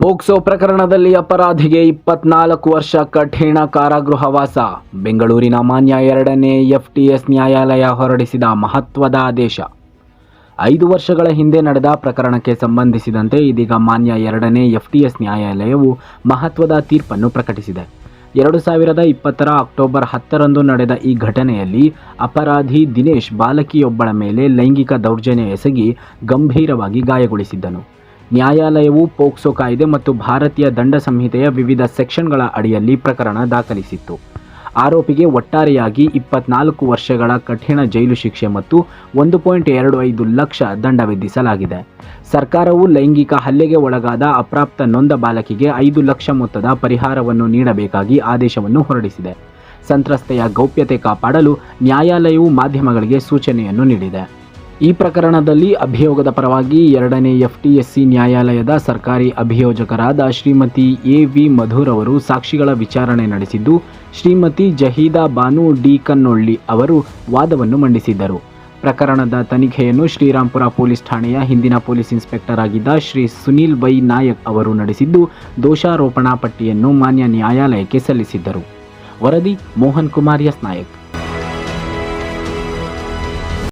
POCSO ಪ್ರಕರಣದಲ್ಲಿ ಅಪರಾಧಿಗೆ 24 ವರ್ಷ ಕಠಿಣ ಕಾರಾಗೃಹವಾಸ. ಬೆಂಗಳೂರಿನ ಮಾನ್ಯ 2ನೇ FTS ನ್ಯಾಯಾಲಯ ಹೊರಡಿಸಿದ ಮಹತ್ವದ ಆದೇಶ. 5 ವರ್ಷಗಳ ಹಿಂದೆ ನಡೆದ ಪ್ರಕರಣಕ್ಕೆ ಸಂಬಂಧಿಸಿದಂತೆ ಇದೀಗ ಮಾನ್ಯ 2ನೇ FTS ನ್ಯಾಯಾಲಯವು ಮಹತ್ವದ ತೀರ್ಪನ್ನು ಪ್ರಕಟಿಸಿದೆ. 2020 ಅಕ್ಟೋಬರ್ 10ರಂದು ನಡೆದ ಈ ಘಟನೆಯಲ್ಲಿ ಅಪರಾಧಿ ದಿನೇಶ್ ಬಾಲಕಿಯೊಬ್ಬಳ ಮೇಲೆ ಲೈಂಗಿಕ ದೌರ್ಜನ್ಯ ಎಸಗಿ ಗಂಭೀರವಾಗಿ ಗಾಯಗೊಳಿಸಿದ್ದನು. ನ್ಯಾಯಾಲಯವು ಪೋಕ್ಸೋ ಕಾಯ್ದೆ ಮತ್ತು ಭಾರತೀಯ ದಂಡ ಸಂಹಿತೆಯ ವಿವಿಧ ಸೆಕ್ಷನ್ಗಳ ಅಡಿಯಲ್ಲಿ ಪ್ರಕರಣ ದಾಖಲಿಸಿತ್ತು. ಆರೋಪಿಗೆ ಒಟ್ಟಾರೆಯಾಗಿ 24 ವರ್ಷಗಳ ಕಠಿಣ ಜೈಲು ಶಿಕ್ಷೆ ಮತ್ತು 1.25 ಲಕ್ಷ ದಂಡ ವಿಧಿಸಲಾಗಿದೆ. ಸರ್ಕಾರವು ಲೈಂಗಿಕ ಹಲ್ಲೆಗೆ ಒಳಗಾದ ಅಪ್ರಾಪ್ತ ನೊಂದ ಬಾಲಕಿಗೆ 5 ಲಕ್ಷ ಮೊತ್ತದ ಪರಿಹಾರವನ್ನು ನೀಡಬೇಕಾಗಿ ಆದೇಶವನ್ನು ಹೊರಡಿಸಿದೆ. ಸಂತ್ರಸ್ತೆಯ ಗೌಪ್ಯತೆ ಕಾಪಾಡಲು ನ್ಯಾಯಾಲಯವು ಮಾಧ್ಯಮಗಳಿಗೆ ಸೂಚನೆಯನ್ನು ನೀಡಿದೆ. ಈ ಪ್ರಕರಣದಲ್ಲಿ ಅಭಿಯೋಗದ ಪರವಾಗಿ 2ನೇ FTSC ನ್ಯಾಯಾಲಯದ ಸರ್ಕಾರಿ ಅಭಿಯೋಜಕರಾದ ಶ್ರೀಮತಿ AV ಮಧುರ್ ಅವರು ಸಾಕ್ಷಿಗಳ ವಿಚಾರಣೆ ನಡೆಸಿದ್ದು, ಶ್ರೀಮತಿ ಜಹೀದಾ ಬಾನು ಡಿ ಕನ್ನೊಳ್ಳಿ ಅವರು ವಾದವನ್ನು ಮಂಡಿಸಿದ್ದರು. ಪ್ರಕರಣದ ತನಿಖೆಯನ್ನು ಶ್ರೀರಾಂಪುರ ಪೊಲೀಸ್ ಠಾಣೆಯ ಹಿಂದಿನ ಪೊಲೀಸ್ ಇನ್ಸ್ಪೆಕ್ಟರ್ ಆಗಿದ್ದ ಶ್ರೀ ಸುನೀಲ್ ವೈ ನಾಯಕ್ ಅವರು ನಡೆಸಿದ್ದು, ದೋಷಾರೋಪಣಾ ಪಟ್ಟಿಯನ್ನು ಮಾನ್ಯ ನ್ಯಾಯಾಲಯಕ್ಕೆ ಸಲ್ಲಿಸಿದ್ದರು. ವರದಿ ಮೋಹನ್ ಕುಮಾರ್ ಎಸ್ ನಾಯಕ್.